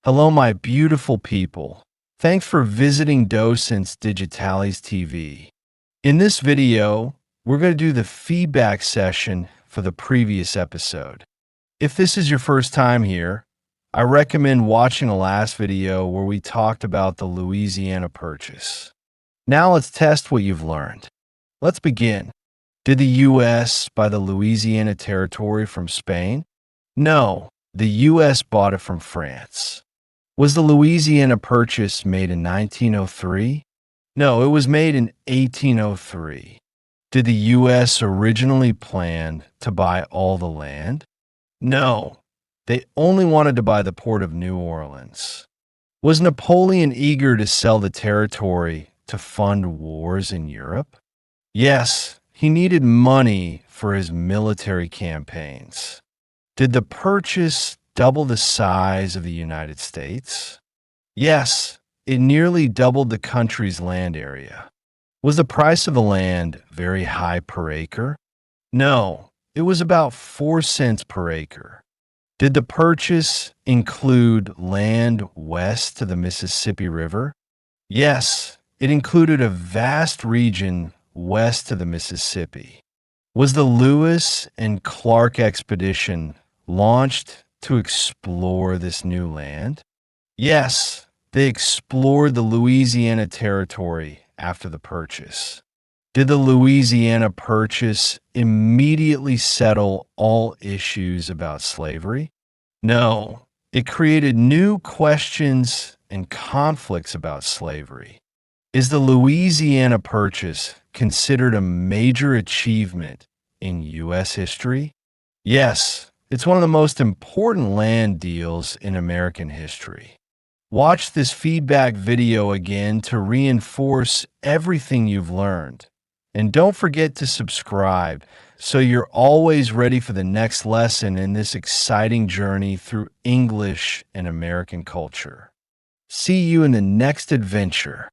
Hello, my beautiful people. Thanks for visiting Docentes DigitalesTV. In this video, we're going to do the feedback session for the previous episode. If this is your first time here, I recommend watching the last video where we talked about the Louisiana Purchase. Now let's test what you've learned. Let's begin. Did the U.S. buy the Louisiana Territory from Spain? No, the U.S. bought it from France. Was the Louisiana Purchase made in 1903? No, it was made in 1803. Did the U.S. originally plan to buy all the land? No, they only wanted to buy the port of New Orleans. Was Napoleon eager to sell the territory to fund wars in Europe? Yes, he needed money for his military campaigns. Did the purchase double the size of the United States? Yes, it nearly doubled the country's land area. Was the price of the land very high per acre? No, it was about 4 cents per acre. Did the purchase include land west to the Mississippi River? Yes, it included a vast region west to the Mississippi. Was the Lewis and Clark expedition launched to explore this new land? Yes, they explored the Louisiana Territory after the purchase. Did the Louisiana Purchase immediately settle all issues about slavery? No, it created new questions and conflicts about slavery. Is the Louisiana Purchase considered a major achievement in U.S. history? Yes, it's one of the most important land deals in American history. Watch this feedback video again to reinforce everything you've learned. And don't forget to subscribe so you're always ready for the next lesson in this exciting journey through English and American culture. See you in the next adventure.